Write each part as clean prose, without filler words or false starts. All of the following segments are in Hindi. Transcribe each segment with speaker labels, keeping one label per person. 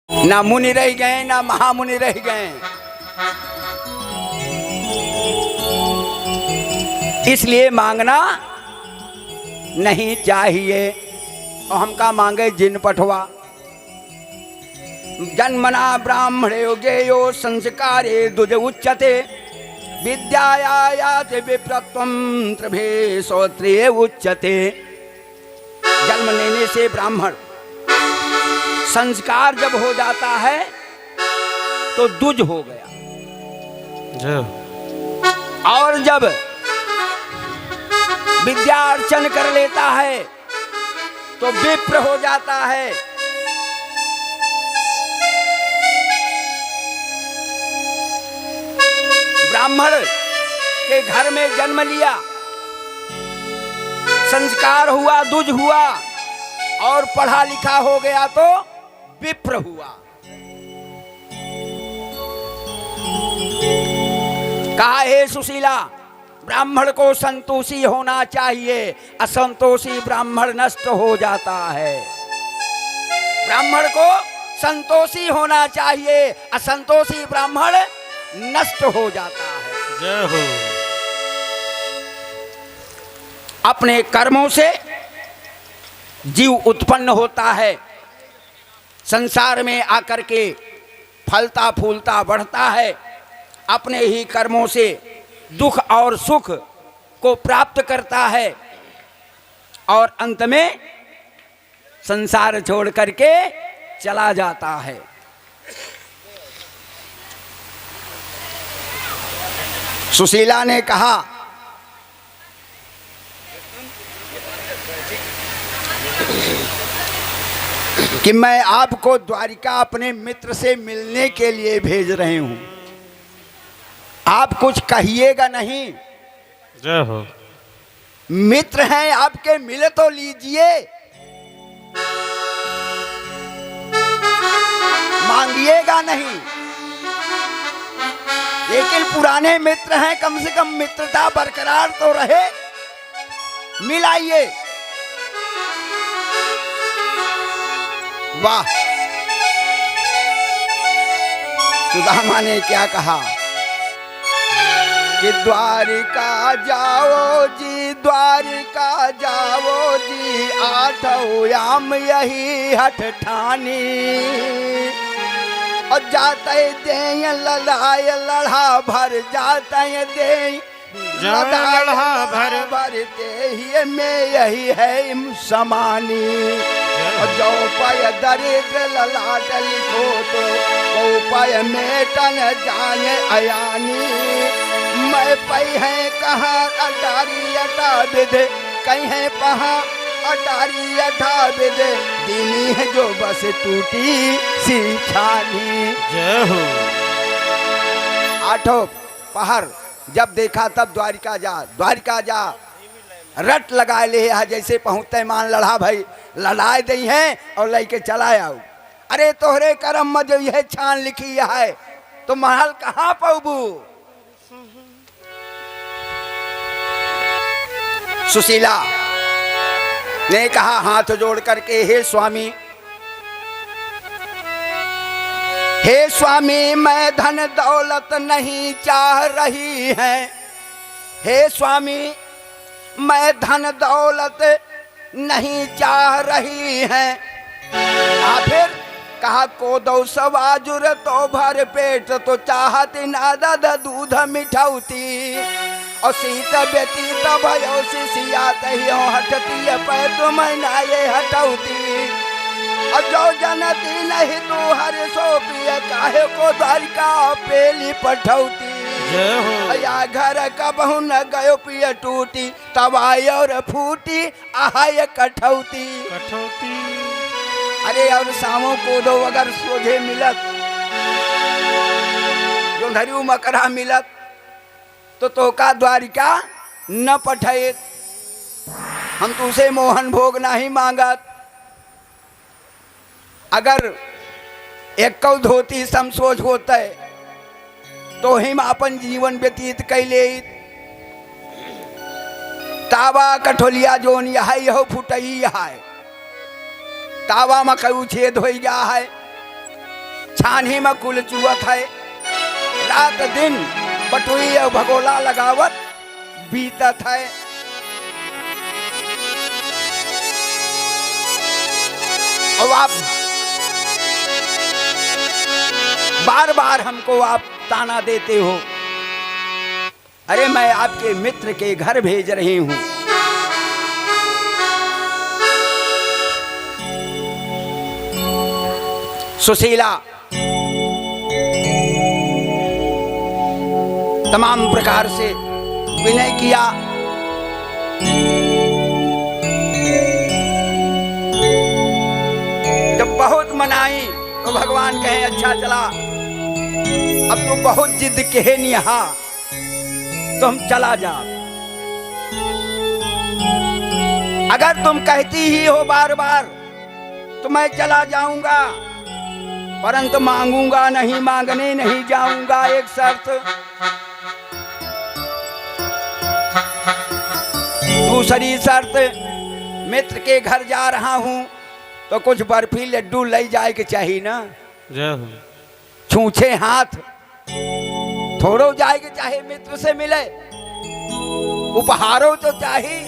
Speaker 1: ना मुनि रह गए ना महामुनि रह गए। इसलिए मांगना नहीं चाहिए। और हम का मांगे जिन पठवा। जन्मना ब्राह्मणे गेयो संस्कारे दुज उच्यते विद्यायाते विप्रत्वं त्रिभे श्रोत्रिये उच्यते। जन्म लेने से ब्राह्मण, संस्कार जब हो जाता है तो दुज हो गया, और जब विद्या अर्चन कर लेता है तो विप्र हो जाता है। ब्राह्मण के घर में जन्म लिया, संस्कार हुआ, दुज हुआ, और पढ़ा लिखा हो गया तो विप्र हुआ। कहा हे सुशीला, ब्राह्मण को संतोषी होना चाहिए, असंतोषी ब्राह्मण नष्ट हो जाता है। ब्राह्मण को संतोषी होना चाहिए, असंतोषी ब्राह्मण नष्ट हो जाता है।
Speaker 2: जय हो।
Speaker 1: अपने कर्मों से जीव उत्पन्न होता है, संसार में आकर के फलता फूलता बढ़ता है। अपने ही कर्मों से दुख और सुख को प्राप्त करता है, और अंत में संसार छोड़ करके चला जाता है। सुशीला ने कहा कि मैं आपको द्वारिका अपने मित्र से मिलने के लिए भेज रहे हूं, आप कुछ कहिएगा नहीं।
Speaker 2: जय हो।
Speaker 1: मित्र हैं आपके, मिल तो लीजिए, मांगिएगा नहीं। लेकिन पुराने मित्र हैं, कम से कम मित्रता बरकरार तो रहे, मिलाइए। वाह, सुदामा ने क्या कहा कि द्वारिका जाओ जी, द्वारिका जाओ जी, आठों याम यही हठ ठानी। और जाते दे लड़ाई लड़ा भर, जाते दे लड़ा भर भर दे में यही है समानी। जो पाय दरिद्र ललाट लिखो तो पाय मेटन जाने अयानी। मैं पई है कहाँ अटारी अटा विदे, कहीं है पहाँ अटारी अटा विदे, दीनी है जो बस टूटी सी छानी।
Speaker 2: जय हो।
Speaker 1: आठों पहर जब देखा तब द्वारिका जा, द्वारिका जा, रट लगाए ले है, जैसे पहुँचते मान लड़ा भाई, लड़ाए दी है और लेके चला आओ। अरे तोहरे कर्म में जो यह छान लिखी है तो महल कहाँ पहुबू। सुशीला ने कहा हाथ जोड़ करके, हे स्वामी, हे स्वामी, मैं धन दौलत नहीं चाह रही है। हे स्वामी, मैं धन दौलत नहीं चाह रही है। फिर कहा को दो सवाजुर तो भर पेट, तो चाहती नादद दूध मिठौती। और शीत व्यतीत भयो शिष्या तहियो हटती पै तुम नाये हटौती। और जो जनती नहीं तू हर सो पिय, काहे को द्वारिका पेली पठौती। या घर कबहू न गयो पिय टूटी, तब आई और फूटी आहाय कठौती। अरे और सामो को दो अगर सोझे मिलत, जो धरियो मकरा मिलत, तो का द्वारिका न पठे। हम तुझसे मोहन भोग नहीं मांगत। अगर एक कौ धोती समसोच होते तो हिम अपन जीवन व्यतीत कैले। तावा कठोलिया जोन यही हो फुटई है, तावा में कऊ छेद हो गया है। छानी में कुल चुअत है, रात दिन बटुई और भगोला लगावत बीतत है। और आप बार बार हमको आप ताना देते हो। अरे मैं आपके मित्र के घर भेज रही हूं। सुशीला तमाम प्रकार से विनय किया। जब बहुत मनाई तो भगवान कहे अच्छा चला, अब तो बहुत जिद कहे निहा, तो हम चला जा। अगर तुम कहती ही हो बार बार तो मैं चला जाऊंगा, परंतु मांगूंगा नहीं, मांगने नहीं जाऊंगा। एक शर्त, दूसरी शर्त, मित्र के घर जा रहा हूं तो कुछ बर्फी लड्डू ले जाए के चाहिए ना।
Speaker 2: जय हो।
Speaker 1: छूछे हाथ थोड़ो जाए के चाहे, मित्र से मिले, उपहारों तो चाहिए।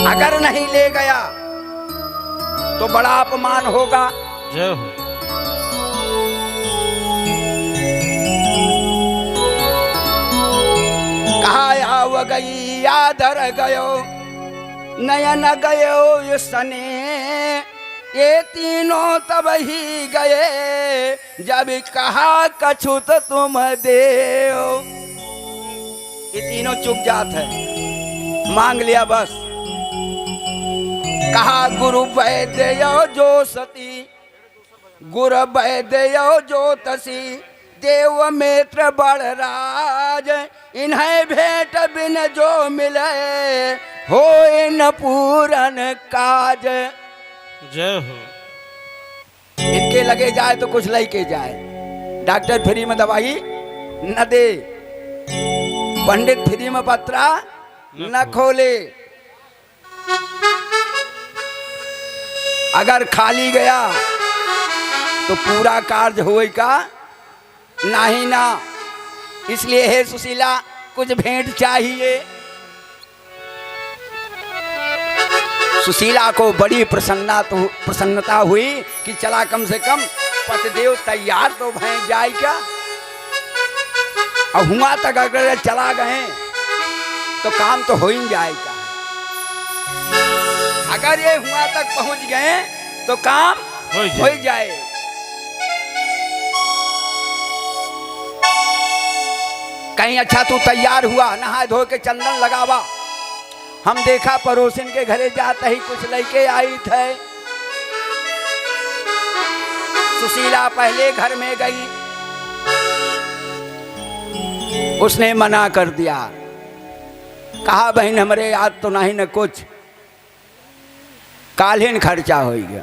Speaker 1: अगर नहीं ले गया तो बड़ा अपमान होगा।
Speaker 2: जय हो।
Speaker 1: कहा आव गई आदर गयो, नयन गयो ये सने, ये तीनों तब ही गए जब कहा कछुत तुम देओ। ये तीनों चुप जात है, मांग लिया बस। कहा गुरु वैद्य जो सती, गुरु वैद्य जो तसी, देव मित्र बड़राज, इन्हें भेंट बिन जो मिले हो न पूरन काज।
Speaker 2: जय हो।
Speaker 1: इनके लगे जाए तो कुछ लेके जाए। डॉक्टर फ्री में दवाई न दे, पंडित फ्री में पत्रा न खोले। अगर खाली गया तो पूरा कार्य होएगा नहीं ना। इसलिए हे सुशीला, कुछ भेंट चाहिए। सुशीला को बड़ी प्रसन्नता हुई कि चला कम से कम पतिदेव तैयार तो भय जाए क्या। और हुआ तक अगर चला गए तो काम तो हो ही जाएगा। अगर ये हुआ तक पहुंच गए तो काम हो ही जाए। कहीं अच्छा तू तैयार हुआ, नहा धो के चंदन लगावा। हम देखा पड़ोसिन के घरे जाते ही कुछ लड़के आई थे। सुशीला पहले घर में गई, उसने मना कर दिया। कहा बहन हमरे याद तो नहीं न कुछ, काल्हिन खर्चा हो गया।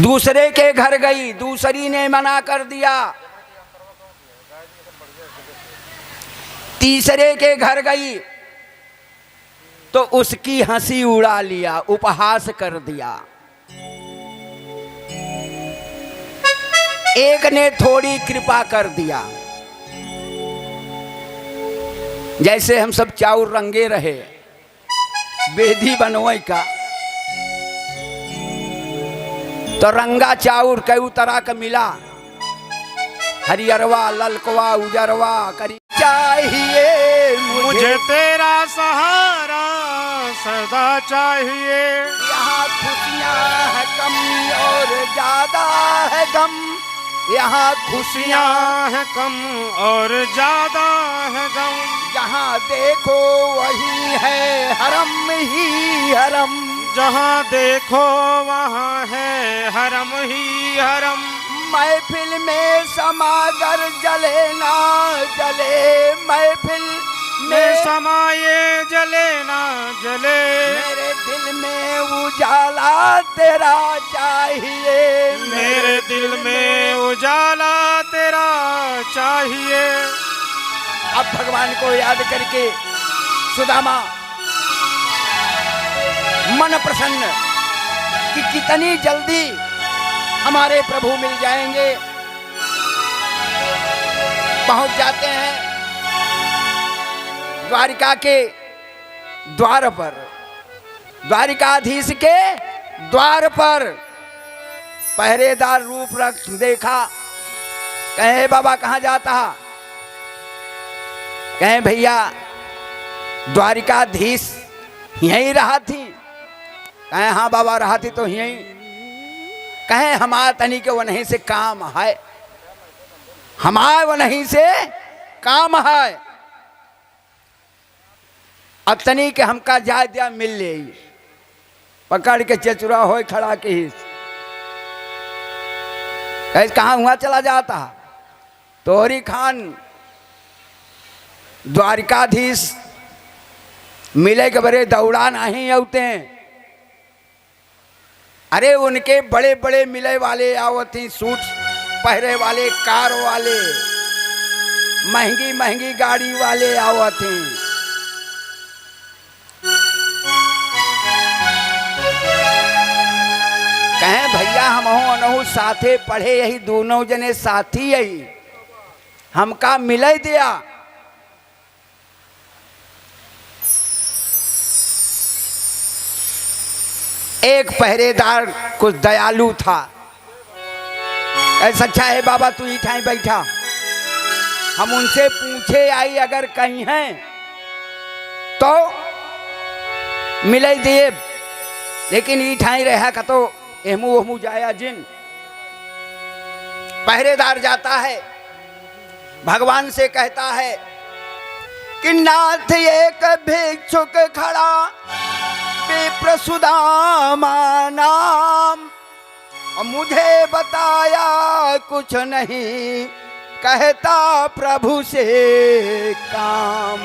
Speaker 1: दूसरे के घर गई, दूसरी ने मना कर दिया। तीसरे के घर गई तो उसकी हंसी उड़ा लिया, उपहास कर दिया। एक ने थोड़ी कृपा कर दिया, जैसे हम सब चाउर रंगे रहे बेदी बनोई का, तो रंगा चाउर कई तरह का मिला, हरियरवा, ललकवा, उजरवा करी। चाहिए
Speaker 2: मुझे तेरा सहारा सदा चाहिए।
Speaker 1: यहाँ खुशियाँ है कम और ज्यादा है गम, यहाँ खुशियाँ
Speaker 2: है कम और ज्यादा है गम।
Speaker 1: जहाँ देखो वही है हरम ही हरम,
Speaker 2: जहाँ देखो वहाँ है हरम ही हरम।
Speaker 1: महफिल में समागर जले ना जले, महफिल में
Speaker 2: समाये जले ना जले,
Speaker 1: मेरे दिल में उजाला तेरा चाहिए।
Speaker 2: मेरे दिल में उजाला तेरा चाहिए।
Speaker 1: अब भगवान को याद करके सुदामा मन प्रसन्न कि कितनी जल्दी हमारे प्रभु मिल जाएंगे। पहुंच जाते हैं द्वारिका के द्वार पर, द्वारिकाधीश के द्वार पर। पहरेदार रूप रख देखा, कहे बाबा कहाँ जाता? कहे भैया द्वारिकाधीश यहीं रहा थी। कहे हाँ बाबा रहा थी तो यहीं। कहे हमारा तनी के वो नहीं से काम है, हमारे वो नहीं से काम है। अब तनी के हमका जा दिया मिल ले, पकड़ के चचुरा हो खड़ा के ही कहाँ हुआ चला जाता। तोहरी खान द्वारिकाधीश मिले के बड़े दौड़ा नहीं आते। अरे उनके बड़े बड़े मिले वाले आवती, सूट पहरे वाले, कार वाले, महंगी महंगी गाड़ी वाले आवती। कहें भैया हम अनहु साथे पढ़े, यही दोनों जने साथी यही, हमका मिले दिया। एक पहरेदार कुछ दयालु था, ऐसा अच्छा है बाबा तू ही ठाई बैठा, हम उनसे पूछे आई अगर कहीं हैं तो मिले दिए, लेकिन ई ठाई रहा का तो एहमू ओहमू जाया जिन। पहरेदार जाता है, भगवान से कहता है कि नाथ एक भिक्षुक खड़ा विप्र सुदामा नाम, और मुझे बताया कुछ नहीं, कहता प्रभु से काम।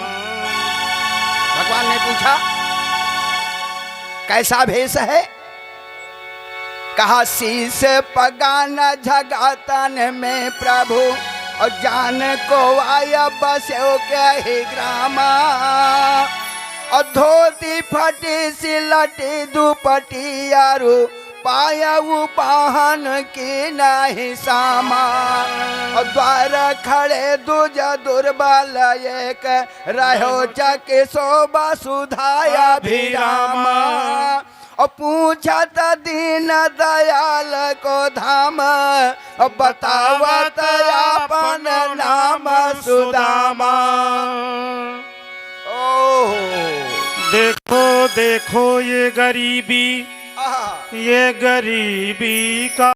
Speaker 1: भगवान ने पूछा कैसा भेष है? कहा शीश पगान झगातन में प्रभु, और जान को आया बसो के ही ग्रामा, और धोती फटी सिलटी दुपटी यारू, पाया पाहन की नहीं सामा, और द्वार खड़े दूज दुर्बल एक, रहो चक शोभा सुधाया भी रामा, और पूछत दीन दयाल को धाम, और बतावत अपन नाम सुदामा। ओह
Speaker 2: देखो देखो ये गरीबी का